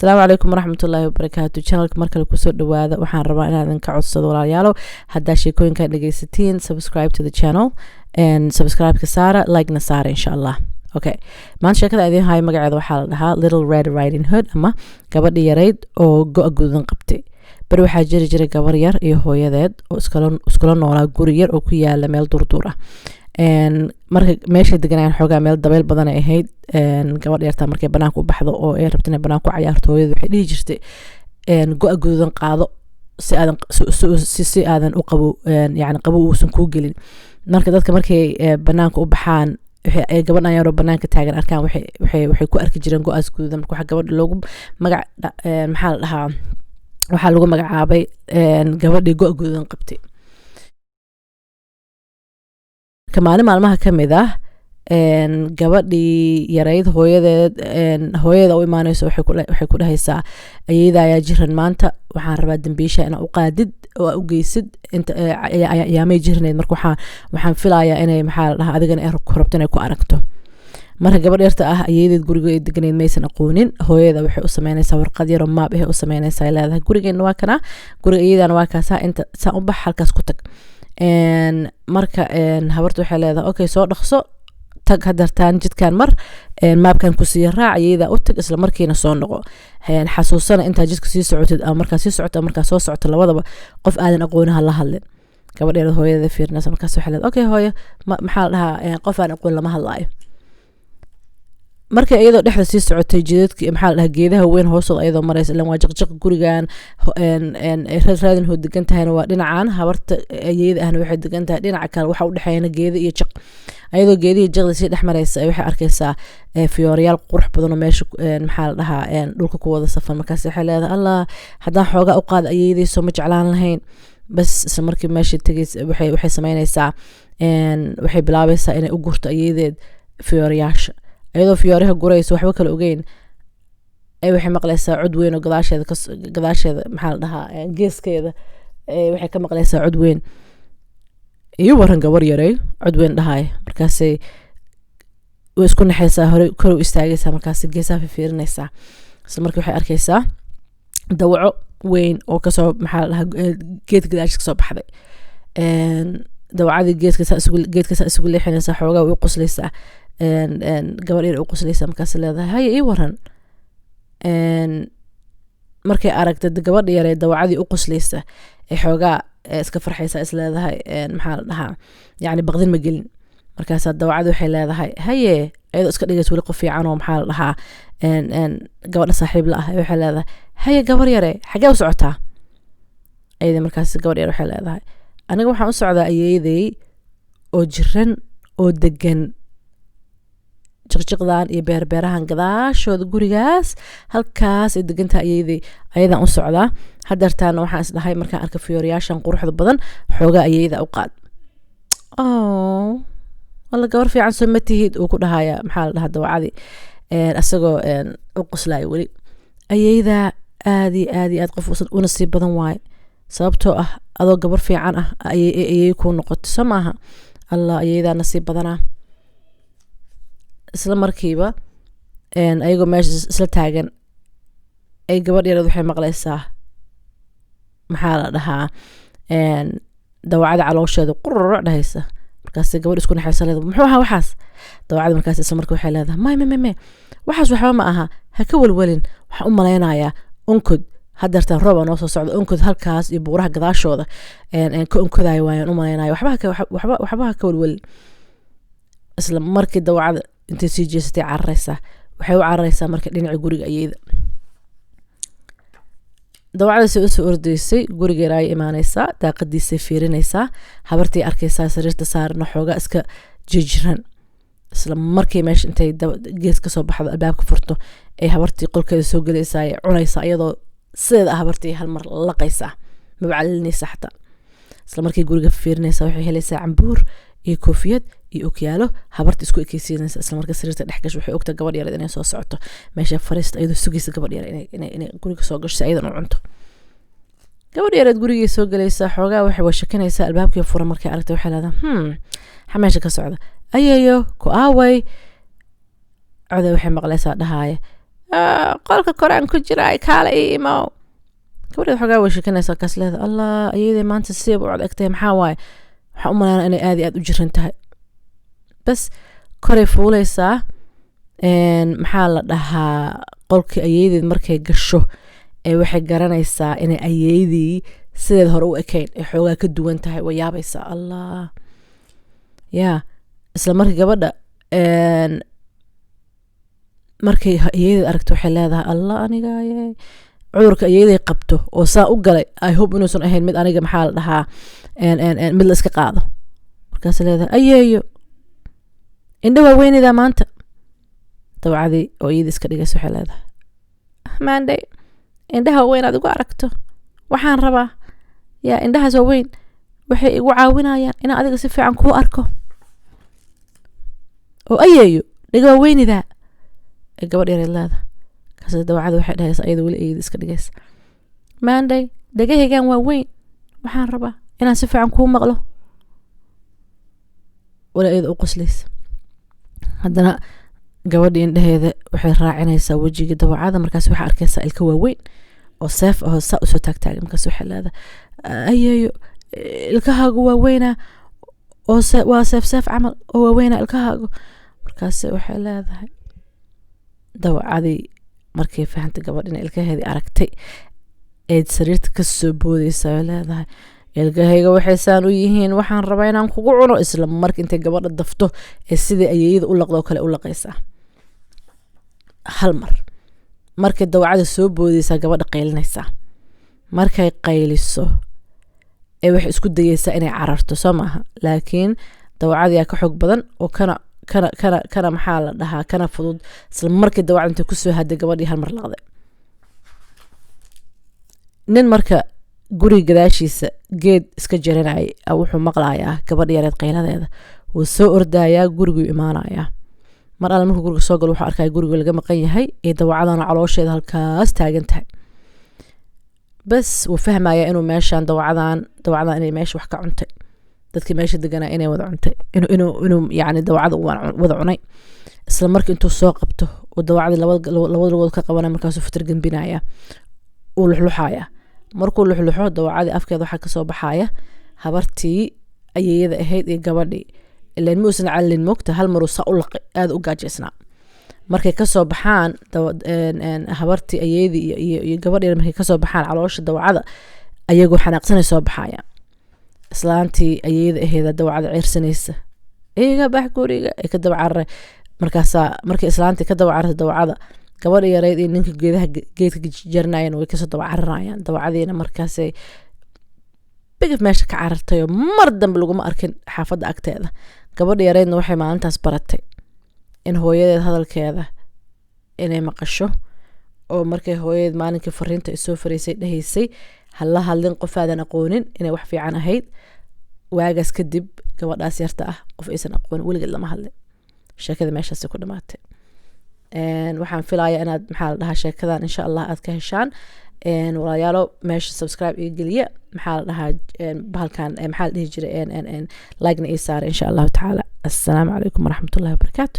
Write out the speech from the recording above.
السلام عليكم ورحمة الله وبركاته. channelka marka la kusoo dhawaada waxaan rabaa inaan ka codsado walaalayaalo haddaa sheekooyinka dhageysatiin subscribe to the channel and subscribe ka saara like na saara insha Allah. Okay, maanta sheekada idin hayo magaceeda waxaa la dhahaa Little Red Riding Hood ama gabadhii yarayd oo go' gududan qabtay. bari waxaa jiri jiray gabar yar iyo hooyadeed oo iskula noolaa guri yar oo ku yaala meel durdur ah. marka meesha deganayaan xoogaa meel dabeel badan ay ahayd gabadh yartaa markay banaanka u baxdo oo ay rabtay inay banaanka ku cayaarto hooyadu waxay dhihi jirtay go' gududan qaado si aadan u qabo yani qabo uusan kuu gelin. marka dadka markay banaanka u baxaan waxay gabadhan yaroo banaanka taagan arkaan waxay ku arki jireen go'aas gududan. marka waxa gabadha loogu magac maxaa la dhahaa waxaa lagu magacaabay gabadhii go' gududan qabtay. maalin maalmaha ka mid ah gabadhii yarayd hooyada u imaanayso waxay ku dhahaysaa ayeyda ayaa jiran maanta waxaan rabaa dambiisha inaa u qaadid oo u geysid inta ayaamay jirneed. marka waxaan filayaa inay maxaa la dhahaa adigana rabto inay ku aragto. marka gabadh yarta ah ayeedeed guriga ay deganeed maysan aqoonin. hooyada waxay u sameynaysaa warqad yar oo maab ah u sameynaysaa ay leedahay gurigeena waa kana guriga iyadana waa kaasaa inta saan u bax halkaas ku tag. marka habarta waxay leedahay okay soo dhaqso tag hadartaan jidkan mar maabkan ku sii raac iyada u tag isla markiina soo noqo xasuusana intaa jidka sii socotid ama markaa sii socoto ama markaa soo socoto labadaba qof aadan aqoonin hala hadlin. gabadheeda hooyada fiirinaysa markaas waxay leedahay okay hooyo maxaa la dhahaa qof aan aqoon lama hadlaayo. markay iyadoo dhexda sii socotay jidadkii maxaa la dhahaa geedaha weyn hoostooda ayadoo maraysa ilan waa jiqjiq gurigan raadin hoo degan tahayna waa dhinacan habarta ayeyda ahna waxay degan tahay dhinaca kale waxa u dhexeeyana geeda iyo jiq. ayadoo geedihii jiqda sii dhex maraysa waxay arkaysaa fiyooriyaal qurux badan oo meesha maxaa la dhahaa dhulka ku wada safan. markaas waxay leedahay allah haddaan xoogaa u qaada ayeydayso ma jeclaan lahayn. bas isla markii meesha tegaysa waxay sameynaysaa waxay bilaabaysaa inay u gurto ayeydeed fiyooriyaasha. ayadoo fiyooriyaha guraysa waxba kale ogeyn waxay maqlaysaa cod weyn oo gadaasheeda maxaa la dhahaa geeskeeda waxay ka maqlaysaa cod weyn iyo waran gabar yaray cod weyn dhahay. markaasay way isku naxaysaa hore kor u istaagaysaa markaasay geesaha fiirinaysaa. isla markii waxay arkaysaa dawaco weyn oo kasoo maxaa la dhahaa geed gadaashiis kasoo baxday. dawacadii geedka isugu leexinaysaa xoogaa way u qoslaysaa gabar yar u qoslaysaa markaas leedahay haya ii waran. markay aragta gabadha yaree dawacadii u qoslaysa ee xoogaa iska farxaysa is leedahay maxaa la dhahaa yani baqdin ma gelin. markaasaa dawacadii waxay leedahay haye iyadoo iska dhigaysa weli qof fiican oo maxaa la dhahaa gabadha saaxiib la ah waxay leedahay haye gabar yare xagee u socotaa. ayadii markaas gabar yare waxay leedahay aniga waxaan u socdaa ayeeday oo jiran oo degan jiqjiqdan iyo beerbeerahan gadaashooda gurigaas halkaas ay degantahay ayeeday ayadaan u socdaa hadartaana waxaan isdhahay markaan arka fiyooriyaashan quruxda badan xoogaa ayeeyda u qaad. walla gabar fiican soo ma tihid uu ku dhahaya maxaa la dhahaa dawacadii isagoo u qoslaayo weli. ayeeyda aad iyo aad qof u nasiib badan waaye sababtoo ah adoo gabar fiican ah ayay kuu noqoto soo maaha. allah ayeeydaa nasiib badanaa. isla markiiba ayagoo meesha isla taagan ay gabadh yareed waxay maqlaysaa maxaa la dhahaa dawacada caloosheeda qurruc dhahaysa. markaas gabadh isku naxaysa leedahay muxuu ahaa waxaas. dawacada markaas isla markii waxay leedahay may waxaas waxba ma aha ha ka walwalin waxaan u malaynayaa onkod hadartaan rooba noo soo socda onkod halkaas iyo buuraha gadaashooda ka onkodayo waayaan u malaynaya waxba ha ka walwalin. isla markii dawacada intay sii jeesatay cararaysaa waxay u cararaysaa marka dhinaca guriga ayeeda. dawacadaasi usoo ordaysay gurigeena ay imaanaysaa daaqadiisay fiirinaysaa habartii arkaysaa sariirta saarna xoogaa iska jijiran. isla markii meesha intay gees kasoo baxdo albaabka furto ay habartii qolkeeda soo gelaysaa cunaysaa iyadoo sideeda habartii hal mar laqaysaa mabacalilinaysa xataa. isla markii guriga fiirinaysaa waxay helaysaa cambuur iyo koofiyad iyo okyaalo habarta isku ekeysiinaysa. isla markaa sariirta dhex gasho waxay ogtaa gabadh yareed inay soo socoto meesha fariista iyadoo sugaysa gabadh yare inay guriga soo gasho si ayadan u cunto. gabadh yareed gurigay soo galaysaa xoogaa waxay washakanaysaa albaabkii furan markay aragtay waxay leedahay xa meesha ka socda ayeeyo ku aaway coday waxay maqlaysaa dhahaaya qolka koraan ku jira kaala ii imow gabadheed xogaa way sheekanaysaa kaas leeda allah ayadee maanta sideeba u adagtahay maxaa waaye waxaan u malaynaa inay aad iyo aad u jiran tahay bas koray fuulaysaa maxaa la dhahaa qolkii ayeedeed markay gasho ee waxay garanaysaa inay ayeedii sideed hore u ekayn ee xoogaa ka duwan tahay way yaabaysaa allah yaa isla markii gabadha markay ayeedeed aragto waxay leedahay allah anigaye cudurka ayeeday qabto oo saa u galay I hope inuusan ahayn mid aniga maxaa la dhahaa mid la iska qaado markaas leedahay ayeeyo indho waaweynidaa maanta dawacadii oo iyada iska dhigaysa waxay leedahay maandhay indhaha waaweyn aad igu aragto waxaan rabaa yaa indhahaas waaweyn waxay igu caawinayaan inaan adiga si fiican kuu arko oo ayeeyo dhiga waaweynidaa ee gabadh yareed leedahay kaas dawacada waxay dhahaysaa iyada weli iyada iska dhigaysa maandhay dhagahaygaan waaweyn waxaan rabaa inaan si fiican kuu maqlo wala iyada u qoslaysa haddana gabadhii indhaheeda waxay raacinaysaa wejiga dawacada markaas waxay arkaysaa ilka waaweyn oo seef ah saa usoo taagtaaga markaas waxay leedahay ayeeyo ilkahaagu waaweynaa oo waa seef camal oo waaweynaa ilkahaagu markaas waxay leedahay dawacadii markay fahantay gabadh in ilkaheedii aragtay eed sariirta ka soo boodaysaa ay leedahay ilkahayga waxay saan u yihiin waxaan rabaa inaan kugu cuno isla marka intay gabadha dafto ee sidai ayeeyada u laqdo kale u laqaysaa hal mar markay dawacada soo boodaysaa gabadha qaylinaysaa markay qayliso ee waxay isku dayaysaa inay cararto soo maaha laakiin dawacadiyaa ka xoog badan oo kana maxaa la dhahaa kana fudud isla markii dawacada intay kusoo haday gabadhii hal mar laqday nin marka guriga gadaashiisa geed iska jaranayay wuxuu maqlayaa gabadha yareed qayladeeda wuu soo ordayaa guriguu imaanayaa mar alle markuu guriga soo galo wuxuu arkaya guriga laga maqan yahay ee dawacadana caloosheeda halkaas taagan tahay bas wuu fahmayaa inuu meeshaan dawacadan inay meesha wax ka cuntay dadkii meesha deganaa inay wada cuntay inuu yacni dawacada wada cunay isla markii intuu soo qabto oo dawacadii labada lugood ka qabanaya markaasuu fitir gembinaya uu luxluxaya markuu luxluxo dawacadii afkeeda waxaa kasoo baxaya habartii ayeeyada ahayd iyo gabadhii ilaan muusan calin mogta hal maruu saa u laqay aada u gaajaysnaa markay kasoo baxaan habartii ayeeyadii iyo gabadhii markay kasoo baxaan caloosha dawacada ayagoo xanaaqsanay soo baxaya islaantii ayeeyada aheeda dawacada ceyrsanaysa iga bax guriga ay ka daba cararay markaasaa markii islaantii ka daba carartay dawacada gabadha yareyd iyo ninka geedka jarnaayeen way kasoo daba caranayaan dawacadiina markaasay bigaf meesha ka carartayoo mar dambe laguma arkin xaafadda agteeda gabadha yareydna waxay maalintaas baratay in hooyadeed hadalkeeda inay maqasho oo markay hooyadeed maalinkii fariinta isoo fariisay dhahaysay hala hadlin qof aadan aqoonin inay wax fiican ahayd waagaas kadib gabadhaas yarta ah qof aysan aqoonin weligeed lama hadlin sheekada meeshaasi ku dhamaatay waxaan filayaa inaad maxaa la dhahaa sheekadan insha allah aad ka heshaan walaalayaalo meesha subscribe iyo geliya maxaa la dhahaa bahalkan maxaa la dhihi jiray like-na ii saara insha allahu tacaala assalaamu calaykum waraxmatullahi wabarakaatu